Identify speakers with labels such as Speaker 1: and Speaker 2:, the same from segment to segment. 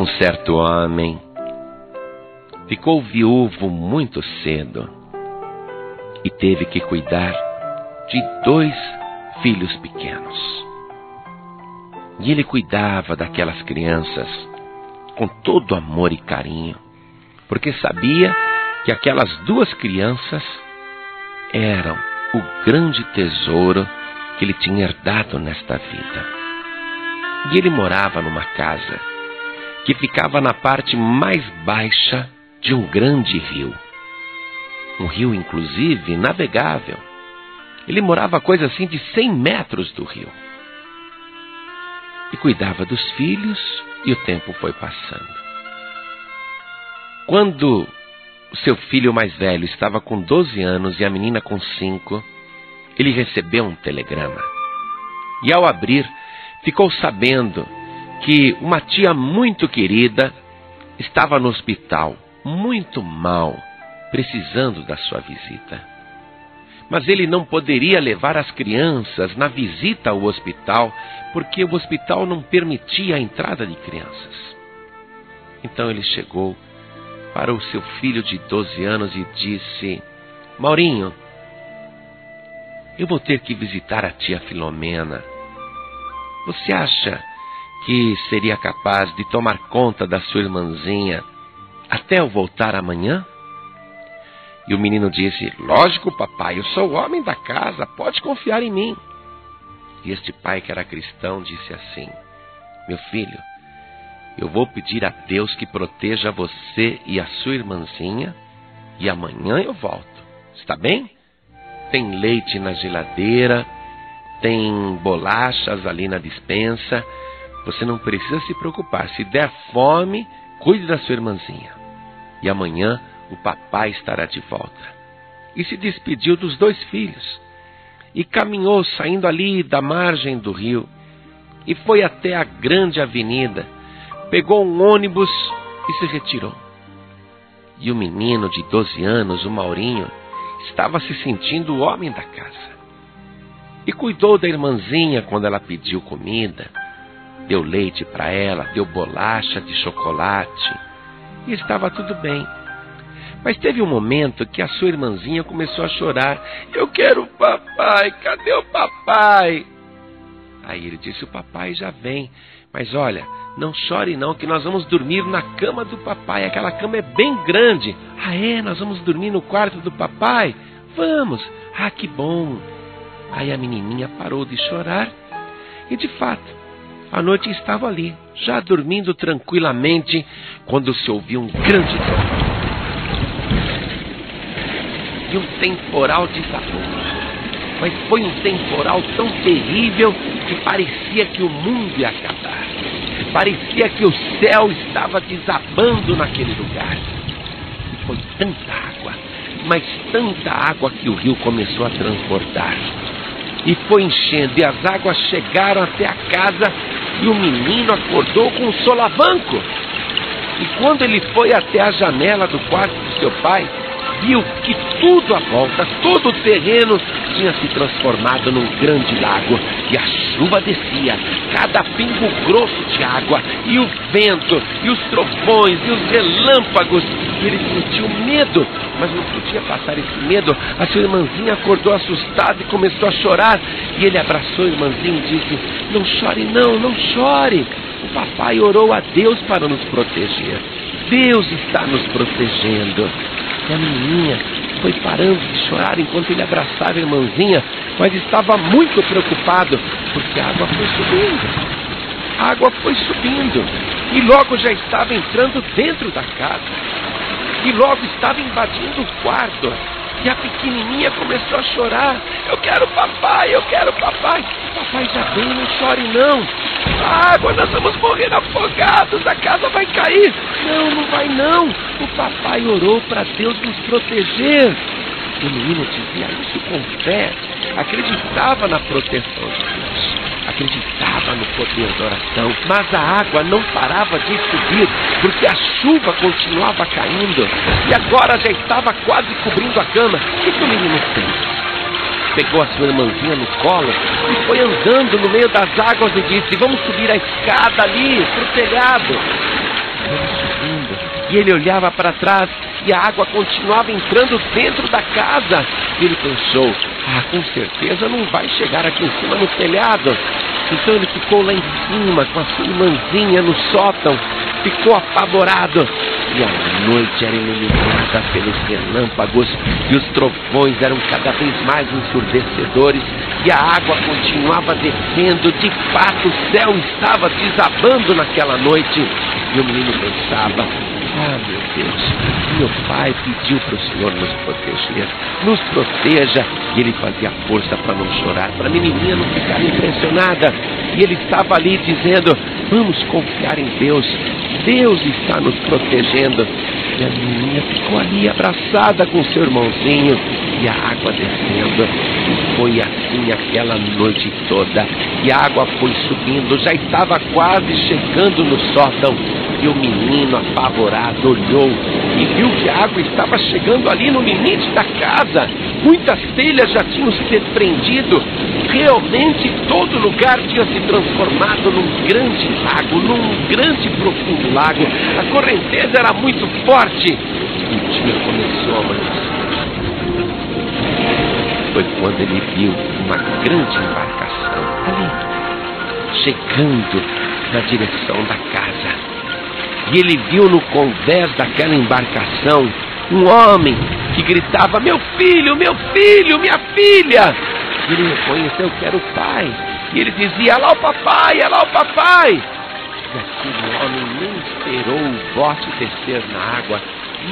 Speaker 1: Um certo homem ficou viúvo muito cedo e teve que cuidar de 2 filhos pequenos. E ele cuidava daquelas crianças com todo amor e carinho, porque sabia que aquelas 2 crianças eram o grande tesouro que ele tinha herdado nesta vida. E ele morava numa casa que ficava na parte mais baixa de um grande rio. Um rio, inclusive, navegável. Ele morava coisa assim de 100 metros do rio. E cuidava dos filhos, e o tempo foi passando. Quando o seu filho mais velho estava com 12 anos e a menina com 5, ele recebeu um telegrama. E ao abrir, ficou sabendo que uma tia muito querida estava no hospital, muito mal, precisando da sua visita. Mas ele não poderia levar as crianças na visita ao hospital, porque o hospital não permitia a entrada de crianças. Então ele chegou para o seu filho de 12 anos e disse: Maurinho, eu vou ter que visitar a tia Filomena. Você acha que seria capaz de tomar conta da sua irmãzinha até eu voltar amanhã? E o menino disse: lógico, papai, eu sou o homem da casa, pode confiar em mim. E este pai, que era cristão, disse assim: meu filho, eu vou pedir a Deus que proteja você e a sua irmãzinha, e amanhã eu volto. Está bem? Tem leite na geladeira, tem bolachas ali na despensa. Você não precisa se preocupar. Se der fome, cuide da sua irmãzinha. E amanhã o papai estará de volta. E se despediu dos 2 filhos. E caminhou saindo ali da margem do rio. E foi até a grande avenida. Pegou um ônibus e se retirou. E o menino de 12 anos, o Maurinho, estava se sentindo o homem da casa. E cuidou da irmãzinha quando ela pediu comida. Deu leite para ela, deu bolacha de chocolate. E estava tudo bem. Mas teve um momento que a sua irmãzinha começou a chorar. Eu quero o papai, cadê o papai? Aí ele disse: o papai já vem. Mas olha, não chore não, que nós vamos dormir na cama do papai. Aquela cama é bem grande. Ah é? Nós vamos dormir no quarto do papai? Vamos. Ah, que bom. Aí a menininha parou de chorar. E de fato, a noite estava ali, já dormindo tranquilamente, quando se ouviu um grande trovão. E um temporal desabou. Mas foi um temporal tão terrível que parecia que o mundo ia acabar. Parecia que o céu estava desabando naquele lugar. E foi tanta água, mas tanta água, que o rio começou a transbordar. E foi enchendo, e as águas chegaram até a casa, e o menino acordou com um solavanco. E quando ele foi até a janela do quarto do seu pai, viu que tudo à volta, todo o terreno tinha se transformado num grande lago. E a chuva descia, cada pingo grosso de água, e o vento, e os trovões, e os relâmpagos. E ele sentiu medo, mas não podia passar esse medo. A sua irmãzinha acordou assustada e começou a chorar. E ele abraçou a irmãzinha e disse: não chore não, não chore. O papai orou a Deus para nos proteger. Deus está nos protegendo. E a menininha foi parando de chorar enquanto ele abraçava a irmãzinha, mas estava muito preocupado, porque a água foi subindo. A água foi subindo, e logo já estava entrando dentro da casa. E logo estava invadindo o quarto. E a pequenininha começou a chorar: eu quero papai, eu quero papai. O papai já vem, não chore não. A água, nós vamos morrer afogados, a casa vai cair. Não, não vai não. O papai orou para Deus nos proteger. O menino dizia isso com fé, acreditava na proteção de Deus, acreditava no poder da oração. Mas a água não parava de subir, porque a chuva continuava caindo, e agora já estava quase cobrindo a cama. O que o menino fez? Pegou a sua irmãzinha no colo e foi andando no meio das águas e disse: vamos subir a escada ali, para o telhado. E ele olhava para trás e a água continuava entrando dentro da casa. E ele pensou, com certeza não vai chegar aqui em cima no telhado. Então ele ficou lá em cima com a sua irmãzinha no sótão, ficou apavorado. E a noite era iluminada pelos relâmpagos e os trovões eram cada vez mais ensurdecedores e a água continuava descendo. De fato, o céu estava desabando naquela noite. E o menino pensava, meu Deus, meu pai pediu para o Senhor nos proteger, nos proteja. E ele fazia força para não chorar, para a menininha não ficar impressionada. E ele estava ali dizendo, vamos confiar em Deus, Deus está nos protegendo. E a menininha ficou ali abraçada com seu irmãozinho e a água descendo. E foi assim aquela noite toda. E a água foi subindo, já estava quase chegando no sótão. E o menino apavorado olhou e viu que a água estava chegando ali no limite da casa. Muitas telhas já tinham se desprendido. Realmente todo lugar tinha se transformado num grande lago, num grande profundo lago. A correnteza era muito forte. E o dia começou a amanhecer. Foi quando ele viu uma grande embarcação ali, chegando na direção da casa. E ele viu no convés daquela embarcação um homem que gritava, meu filho, minha filha. E ele reconheceu que era o pai. E ele dizia, olha lá o papai, olha lá o papai. E aquele homem nem esperou o bote descer na água,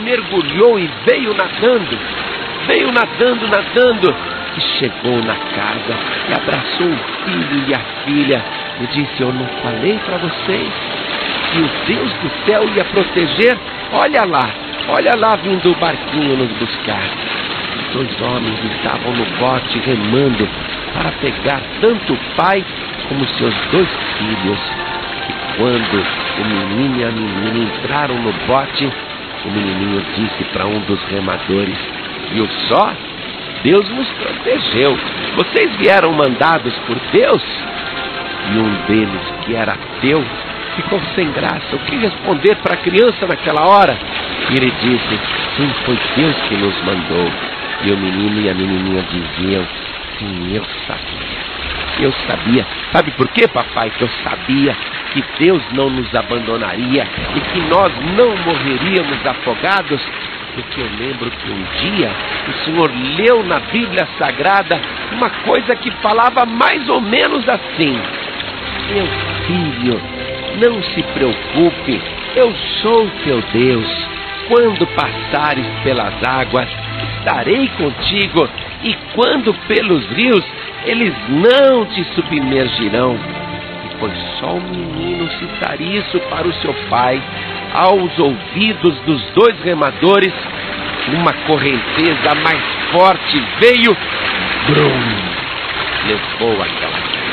Speaker 1: mergulhou e veio nadando, e chegou na casa e abraçou o filho e a filha e disse, eu não falei para vocês que o Deus do céu ia proteger? Olha lá vindo o barquinho nos buscar. Os dois homens estavam no bote remando para pegar tanto o pai como seus dois filhos. E quando o menino e a menina entraram no bote, o menininho disse para um dos remadores, viu só? Deus nos protegeu. Vocês vieram mandados por Deus? E um deles, que era ateu, ficou sem graça. O que responder para a criança naquela hora? E ele disse, sim, foi Deus que nos mandou. E o menino e a menininha diziam, sim, eu sabia. Sabe por quê, papai? Que eu sabia que Deus não nos abandonaria e que nós não morreríamos afogados. Porque eu lembro que um dia o Senhor leu na Bíblia Sagrada uma coisa que falava mais ou menos assim, meu filho, não se preocupe, eu sou teu Deus. Quando passares pelas águas, estarei contigo, e quando pelos rios, eles não te submergirão. E foi só o menino citar isso para o seu pai. Aos ouvidos dos dois remadores, uma correnteza mais forte veio, levou aquela casa.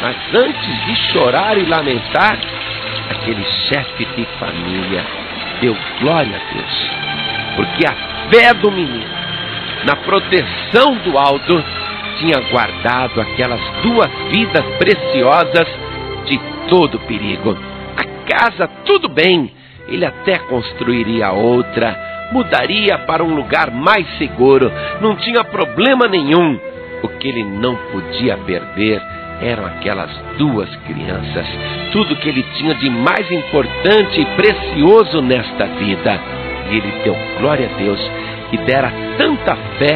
Speaker 1: Mas antes de chorar e lamentar, aquele chefe de família deu glória a Deus, porque a fé do menino na proteção do alto tinha guardado aquelas duas vidas preciosas de todo perigo. A casa, tudo bem, ele até construiria outra, mudaria para um lugar mais seguro, não tinha problema nenhum. O que ele não podia perder eram aquelas duas crianças, tudo que ele tinha de mais importante e precioso nesta vida. E ele deu glória a Deus, que dera tanta fé